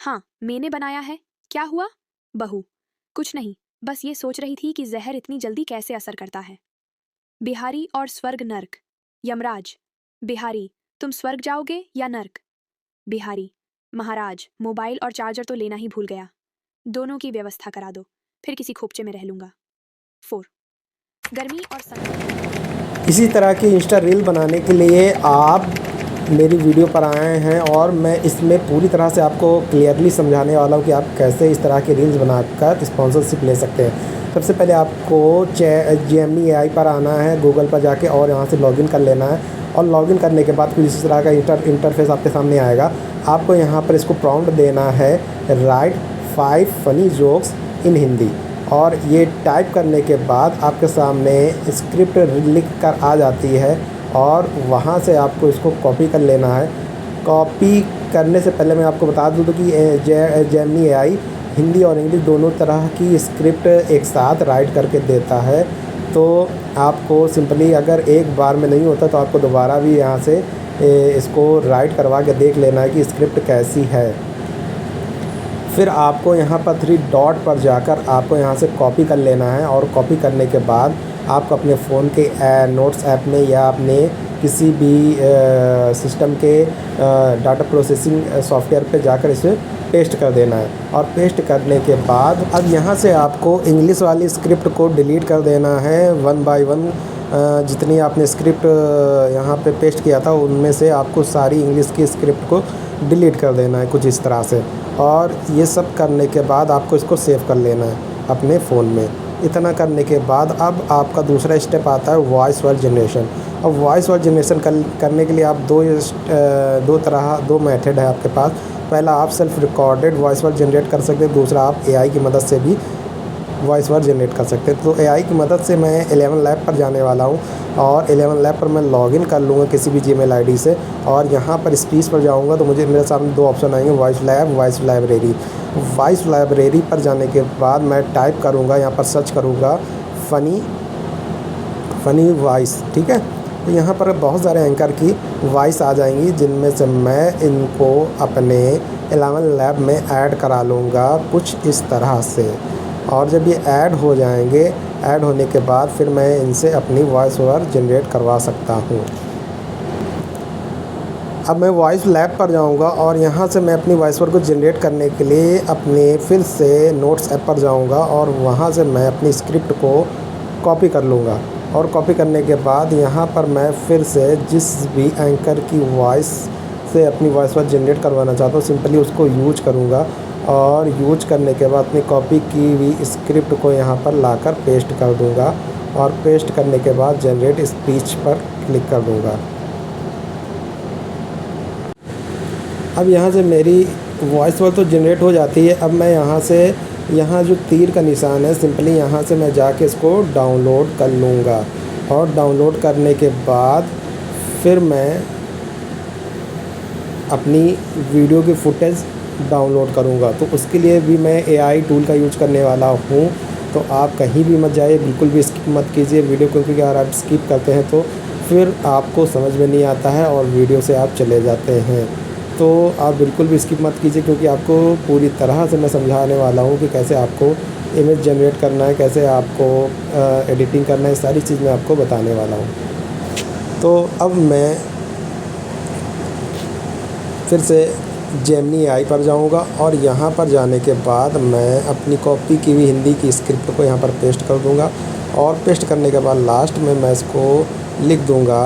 हाँ, मैंने बनाया है। क्या हुआ? बहू, कुछ नहीं, बस ये सोच रही थी कि जहर इतनी जल्दी कैसे असर करता है। बिहारी और स्वर्ग नर्क। यमराज। बिहारी, तुम स्वर्ग जाओगे या नर्क? बिहारी, महाराज, मोबाइल और चार्जर तो लेना ही भूल गया। दोनों की व्यवस्था करा दो, फिर किसी खोपचे में रह लूंगा। 4। गर्मी और सन। इसी तरह की इंस्टा रील बनाने के लिए आप मेरी वीडियो पर आए हैं और मैं इसमें पूरी तरह से आपको क्लियरली समझाने वाला हूँ कि आप कैसे इस तरह की रील्स बनाकर स्पॉन्सरशिप ले सकते हैं। सबसे पहले आपको जेमिनी एआई पर आना है, गूगल पर जाके, और यहाँ से लॉगिन कर लेना है। और लॉगिन करने के बाद कुछ इस तरह का इंटरफेस आपके सामने आएगा। आपको यहाँ पर इसको प्रॉम्प्ट देना है, right 5 funny jokes in Hindi. और ये टाइप करने के बाद आपके सामने स्क्रिप्ट लिख कर आ जाती है और वहाँ से आपको इसको कॉपी कर लेना है। कॉपी करने से पहले मैं आपको बता दूँ कि जेमिनी एआई हिंदी और इंग्लिश दोनों तरह की स्क्रिप्ट एक साथ राइट करके देता है। तो आपको सिंपली अगर एक बार में नहीं होता तो आपको दोबारा भी यहाँ से इसको राइट करवा के देख लेना है कि स्क्रिप्ट कैसी है। फिर आपको यहाँ पर 3 डॉट पर जाकर आपको यहाँ से कॉपी कर लेना है। और कॉपी करने के बाद आपको अपने फ़ोन के नोट्स ऐप में या अपने किसी भी सिस्टम के डाटा प्रोसेसिंग सॉफ्टवेयर पे जाकर इसे पेस्ट कर देना है। और पेस्ट करने के बाद अब यहाँ से आपको इंग्लिश वाली स्क्रिप्ट को डिलीट कर देना है 1 बाय 1। जितनी आपने स्क्रिप्ट यहाँ पे पेस्ट किया था उनमें से आपको सारी इंग्लिश की स्क्रिप्ट को डिलीट कर देना है कुछ इस तरह से। और ये सब करने के बाद आपको इसको सेव कर लेना है अपने फ़ोन में। इतना करने के बाद अब आपका दूसरा स्टेप आता है वॉइस ओवर जनरेशन। अब वॉइस ओवर जनरेशन करने के लिए आप दो मेथड है आपके पास। पहला, आप self recorded voice over generate कर सकते हैं। दूसरा, आप एआई की मदद से भी वॉइस ओवर जनरेट कर सकते हैं। तो एआई की मदद से मैं 11 लैब पर जाने वाला हूँ और 11 लैब पर मैं लॉगिन कर लूँगा किसी भी जीमेल आईडी से। और यहाँ पर स्पीच पर जाऊँगा तो मेरे सामने 2 ऑप्शन आएंगे, voice lab, voice library. Voice library पर जाने के बाद मैं टाइप करूँगा, यहाँ पर सर्च करूँगा फ़नी वॉइस। ठीक है, तो यहाँ पर बहुत सारे एंकर की वॉइस आ जाएंगी जिनमें से मैं इनको अपने 11 लैब में ऐड करा लूँगा कुछ इस तरह से। और जब ये ऐड हो जाएंगे, ऐड होने के बाद फिर मैं इनसे अपनी वॉइस ओवर जनरेट करवा सकता हूँ। अब मैं वॉइस लैब पर जाऊँगा और यहाँ से मैं अपनी वॉइस ओवर को जनरेट करने के लिए अपने फिर से नोट्स ऐप पर जाऊँगा और वहाँ से मैं अपनी स्क्रिप्ट को कॉपी कर लूँगा। और कॉपी करने के बाद यहाँ पर मैं फिर से जिस भी एंकर की वॉइस से अपनी वॉइस ओवर जनरेट करवाना चाहता हूँ सिंपली उसको यूज करूँगा। और यूज करने के बाद अपनी कॉपी की हुई स्क्रिप्ट को यहाँ पर लाकर पेस्ट कर दूँगा। और पेस्ट करने के बाद जनरेट स्पीच पर क्लिक कर दूँगा। अब यहाँ से मेरी वॉइस ओवर तो जनरेट हो जाती है। अब मैं यहाँ जो तीर का निशान है सिंपली यहाँ से मैं जाके इसको डाउनलोड कर लूँगा। और डाउनलोड करने के बाद फिर मैं अपनी वीडियो की फुटेज डाउनलोड करूँगा। तो उसके लिए भी मैं एआई टूल का यूज़ करने वाला हूँ। तो आप कहीं भी मत जाइए, बिल्कुल भी स्किप मत कीजिए वीडियो को, क्योंकि अगर आप स्किप करते हैं तो फिर आपको समझ में नहीं आता है और वीडियो से आप चले जाते हैं। तो आप बिल्कुल भी स्किप मत कीजिए क्योंकि आपको पूरी तरह से मैं समझाने वाला हूँ कि कैसे आपको इमेज जनरेट करना है, कैसे आपको एडिटिंग करना है, सारी चीज़ मैं आपको बताने वाला हूँ। तो अब मैं फिर से जेमिनी एआई पर जाऊंगा और यहाँ पर जाने के बाद मैं अपनी कॉपी की हुई हिंदी की स्क्रिप्ट को यहाँ पर पेस्ट कर दूंगा। और पेस्ट करने के बाद लास्ट में मैं इसको लिख दूंगा,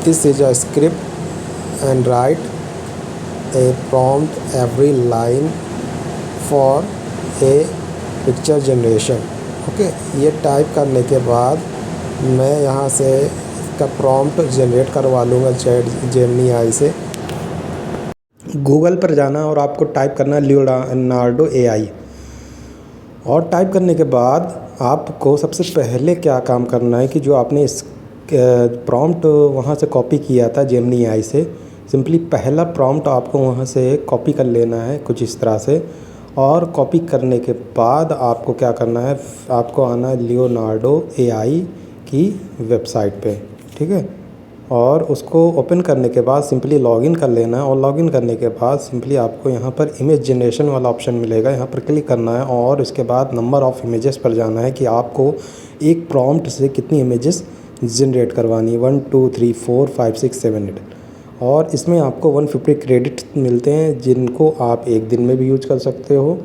this is a script and right A prompt every line for a picture generation. Okay, ये टाइप करने के बाद मैं यहाँ से इसका प्रॉम्प्ट जनरेट करवा लूँगा जेमिनी एआई से। गूगल पर जाना और आपको टाइप करना लियोनार्डो एआई। और टाइप करने के बाद आपको सबसे पहले क्या काम करना है कि जो आपने इस प्रॉम्प्ट वहाँ से कॉपी किया था जेमिनी एआई से, सिंपली पहला प्रॉम्प्ट आपको वहाँ से कॉपी कर लेना है कुछ इस तरह से। और कॉपी करने के बाद आपको क्या करना है, आपको आना है लियोनार्डो एआई की वेबसाइट पे। ठीक है, और उसको ओपन करने के बाद सिंपली लॉगिन कर लेना है। और लॉगिन करने के बाद सिंपली आपको यहाँ पर इमेज जनरेशन वाला ऑप्शन मिलेगा, यहाँ पर क्लिक करना है और उसके बाद नंबर ऑफ़ इमेजेस पर जाना है कि आपको एक प्रॉम्प्ट से कितनी इमेजेस जनरेट करवानी है, 1 2 3 4 5 6 7 8। और इसमें आपको 150 क्रेडिट मिलते हैं जिनको आप एक दिन में भी यूज कर सकते हो,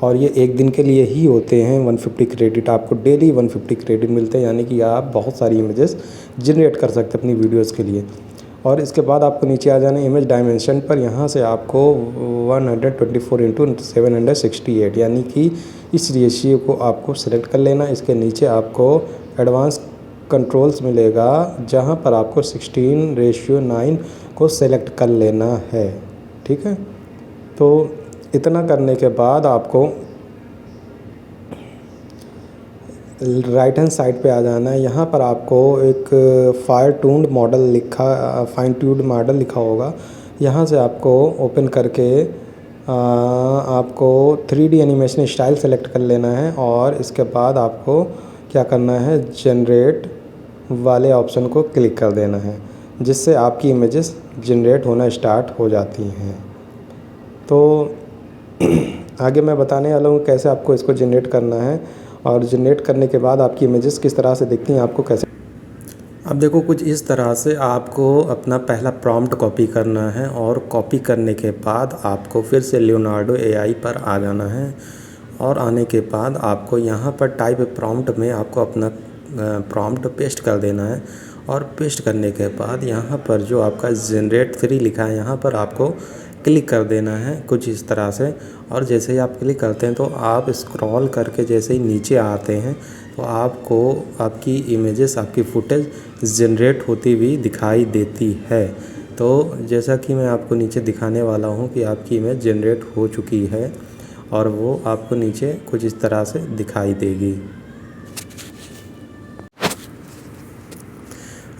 और ये एक दिन के लिए ही होते हैं। 150 क्रेडिट आपको डेली 150 क्रेडिट मिलते हैं, यानी कि आप बहुत सारी इमेजेस जनरेट कर सकते हैं अपनी वीडियोस के लिए। और इसके बाद आपको नीचे आ जाना है इमेज डायमेंशन पर। यहाँ से आपको 124x768 यानी कि इस रेशियो को आपको सेलेक्ट कर लेना। इसके नीचे आपको एडवांस कंट्रोल्स मिलेगा जहाँ पर आपको 16:9 को सेलेक्ट कर लेना है। ठीक है, तो इतना करने के बाद आपको राइट हैंड साइड पे आ जाना है। यहाँ पर आपको एक फाइन ट्यून्ड मॉडल लिखा होगा। यहाँ से आपको ओपन करके आपको 3D एनिमेशन स्टाइल सेलेक्ट कर लेना है और इसके बाद आपको क्या करना है, जनरेट वाले ऑप्शन को क्लिक कर देना है, जिससे आपकी इमेजेस जनरेट होना स्टार्ट हो जाती हैं। तो आगे मैं बताने वाला हूँ कैसे आपको इसको जनरेट करना है, और जनरेट करने के बाद आपकी इमेजेस किस तरह से दिखती हैं आपको कैसे। अब देखो, कुछ इस तरह से आपको अपना पहला प्रॉम्प्ट कॉपी करना है, और कॉपी करने के बाद आपको फिर से लियोनार्डो AI पर आ जाना है। और आने के बाद आपको यहाँ पर टाइप प्रॉम्प्ट में आपको अपना प्रॉम्प्ट पेस्ट कर देना है। और पेस्ट करने के बाद यहाँ पर जो आपका जनरेट 3 लिखा है, यहाँ पर आपको क्लिक कर देना है कुछ इस तरह से। और जैसे ही आप क्लिक करते हैं तो आप स्क्रॉल करके जैसे ही नीचे आते हैं तो आपको आपकी इमेजेस, आपकी फुटेज जनरेट होती हुई दिखाई देती है। तो जैसा कि मैं आपको नीचे दिखाने वाला हूँ कि आपकी इमेज जनरेट हो चुकी है, और वो आपको नीचे कुछ इस तरह से दिखाई देगी।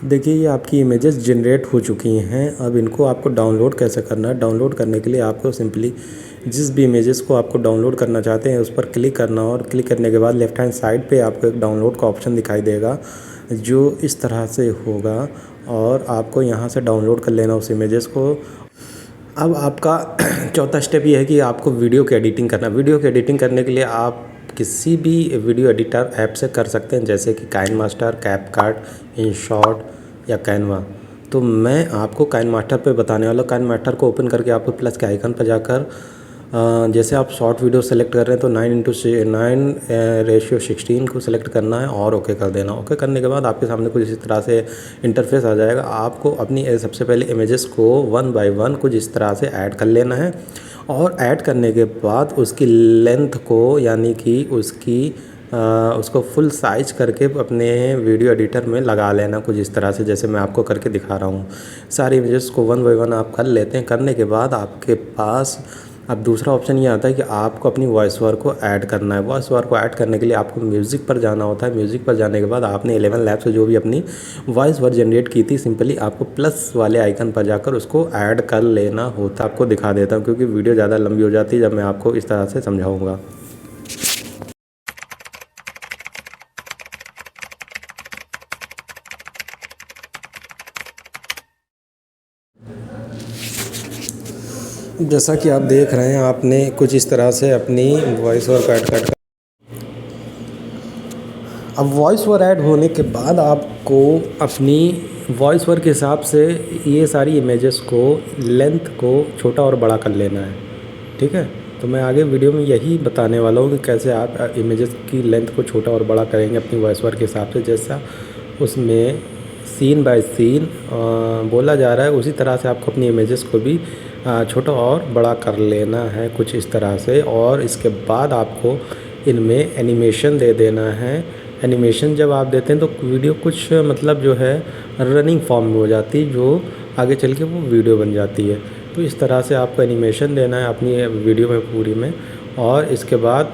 देखिए, ये आपकी इमेजेस जनरेट हो चुकी हैं। अब इनको आपको डाउनलोड कैसे करना है। डाउनलोड करने के लिए आपको सिंपली जिस भी इमेजेस को आपको डाउनलोड करना चाहते हैं उस पर क्लिक करना, और क्लिक करने के बाद लेफ़्ट हैंड साइड पे आपको एक डाउनलोड का ऑप्शन दिखाई देगा जो इस तरह से होगा, और आपको यहाँ से डाउनलोड कर लेना उस इमेजेस को। अब आपका चौथा स्टेप ये है कि आपको वीडियो की एडिटिंग करना। वीडियो की एडिटिंग करने के लिए आप किसी भी वीडियो एडिटर ऐप से कर सकते हैं, जैसे कि काइनमास्टर, कैपकट, इनशॉट या कैनवा। तो मैं आपको काइनमास्टर पे बताने वाला हूँ। काइनमास्टर को ओपन करके आपको प्लस के आइकन पर जाकर जैसे आप शॉर्ट वीडियो सेलेक्ट कर रहे हैं तो 9:9:16 को सेलेक्ट करना है और ओके कर देना। ओके करने के बाद आपके सामने कुछ इस तरह से इंटरफेस आ जाएगा। आपको अपनी सबसे पहले इमेजेस को 1 बाय 1 कुछ इस तरह से ऐड कर लेना है, और ऐड करने के बाद उसकी लेंथ को, यानी कि उसको फुल साइज करके अपने वीडियो एडिटर में लगा लेना कुछ इस तरह से, जैसे मैं आपको करके दिखा रहा हूँ। सारी इमेजेस को 1 बाय 1 आप कर लेते हैं। करने के बाद आपके पास अब दूसरा ऑप्शन ये आता है कि आपको अपनी वॉइस ओवर को ऐड करना है। वॉइस ओवर को ऐड करने के लिए आपको म्यूज़िक पर जाना होता है। म्यूज़िक पर जाने के बाद आपने 11 लैब से जो भी अपनी वॉइस ओवर जनरेट की थी, सिंपली आपको प्लस वाले आइकन पर जाकर उसको ऐड कर लेना होता है। आपको दिखा देता हूँ क्योंकि वीडियो ज़्यादा लंबी हो जाती है जब मैं आपको इस तरह से समझाऊँगा। जैसा कि आप देख रहे हैं, आपने कुछ इस तरह से अपनी वॉइस ओवर ऐड कर। अब वॉइस ओवर ऐड होने के बाद आपको अपनी वॉइस ओवर के हिसाब से ये सारी इमेजेस को लेंथ को छोटा और बड़ा कर लेना है। ठीक है, तो मैं आगे वीडियो में यही बताने वाला हूँ कि कैसे आप इमेजेस की लेंथ को छोटा और बड़ा करेंगे अपनी वॉइस ओवर के हिसाब से। जैसा उसमें सीन बाय सीन बोला जा रहा है, उसी तरह से आपको अपनी इमेजेस को भी छोटा और बड़ा कर लेना है कुछ इस तरह से। और इसके बाद आपको इनमें एनिमेशन दे देना है। एनिमेशन जब आप देते हैं तो वीडियो कुछ मतलब जो है रनिंग फॉर्म में हो जाती है, जो आगे चल के वो वीडियो बन जाती है। तो इस तरह से आपको एनिमेशन देना है अपनी वीडियो में पूरी में। और इसके बाद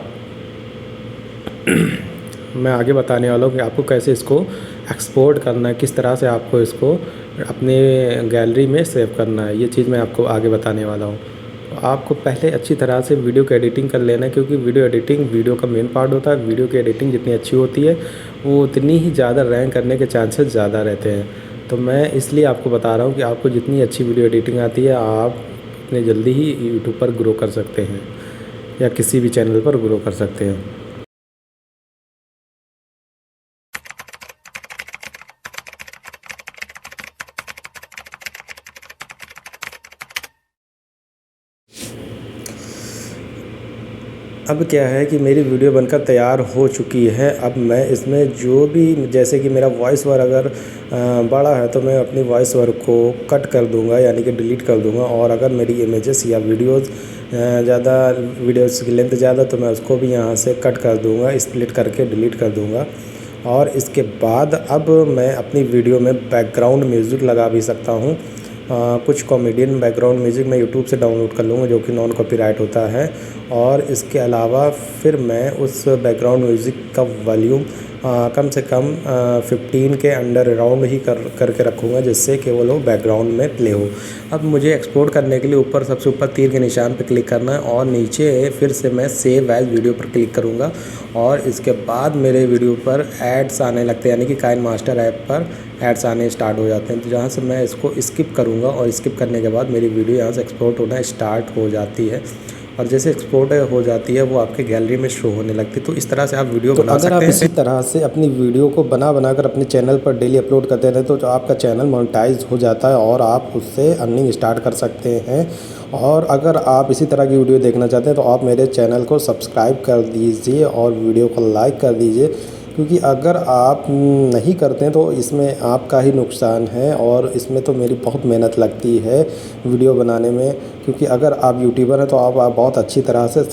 मैं आगे बताने वाला हूँ कि आपको कैसे इसको एक्सपोर्ट करना है, किस तरह से आपको इसको अपने गैलरी में सेव करना है। ये चीज़ मैं आपको आगे बताने वाला हूँ। तो आपको पहले अच्छी तरह से वीडियो की एडिटिंग कर लेना है, क्योंकि वीडियो एडिटिंग वीडियो का मेन पार्ट होता है। वीडियो की एडिटिंग जितनी अच्छी होती है वो उतनी ही ज़्यादा रैंक करने के चांसेस ज़्यादा रहते हैं। तो मैं इसलिए आपको बता रहा हूँ कि आपको जितनी अच्छी वीडियो एडिटिंग आती है आप इतने जल्दी ही यूट्यूब पर ग्रो कर सकते हैं या किसी भी चैनल पर ग्रो कर सकते हैं। अब क्या है कि मेरी वीडियो बनकर तैयार हो चुकी है। अब मैं इसमें जो भी जैसे कि मेरा वॉइस ओवर अगर बड़ा है तो मैं अपनी वॉइस ओवर को कट कर दूंगा, यानी कि डिलीट कर दूंगा। और अगर मेरी इमेजेस या वीडियोस ज़्यादा, वीडियोस की लेंथ ज़्यादा, तो मैं उसको भी यहाँ से कट कर दूंगा, स्प्लिट करके डिलीट कर दूंगा। और इसके बाद अब मैं अपनी वीडियो में बैकग्राउंड म्यूज़िक लगा भी सकता हूँ। कुछ कॉमेडियन बैकग्राउंड म्यूज़िक मैं यूट्यूब से डाउनलोड कर लूँगा जो कि नॉन कॉपीराइट होता है। और इसके अलावा फिर मैं उस बैकग्राउंड म्यूज़िक का वॉल्यूम कम से कम 15 के अंडर अराउंड ही करके रखूँगा, जिससे कि वो लोग बैकग्राउंड में प्ले हो। अब मुझे एक्सपोर्ट करने के लिए ऊपर सबसे ऊपर तीर के निशान पर क्लिक करना है और नीचे फिर से मैं सेव एज़ वीडियो पर क्लिक करूँगा। और इसके बाद मेरे वीडियो पर एड्स आने लगते हैं, यानी कि काइनमास्टर ऐप पर एड्स आने स्टार्ट हो जाते हैं। तो जहाँ से मैं इसको स्किप करूँगा और स्किप करने के बाद मेरी वीडियो यहाँ से एक्सपोर्ट होना स्टार्ट हो जाती है। और जैसे एक्सपोर्ट हो जाती है वो आपके गैलरी में शो होने लगती है। तो इस तरह से आप वीडियो बना सकते हैं। अगर आप इसी तरह से अपनी वीडियो को बनाकर अपने चैनल पर डेली अपलोड करते रहें तो आपका चैनल मोनेटाइज हो जाता है और आप उससे अर्निंग स्टार्ट कर सकते हैं। और अगर आप इसी तरह की वीडियो देखना चाहते हैं तो आप मेरे चैनल को सब्सक्राइब कर दीजिए और वीडियो को लाइक कर दीजिए, क्योंकि अगर आप नहीं करते हैं तो इसमें आपका ही नुकसान है। और इसमें तो मेरी बहुत मेहनत लगती है वीडियो बनाने में, क्योंकि अगर आप यूट्यूबर हैं तो आप बहुत अच्छी तरह से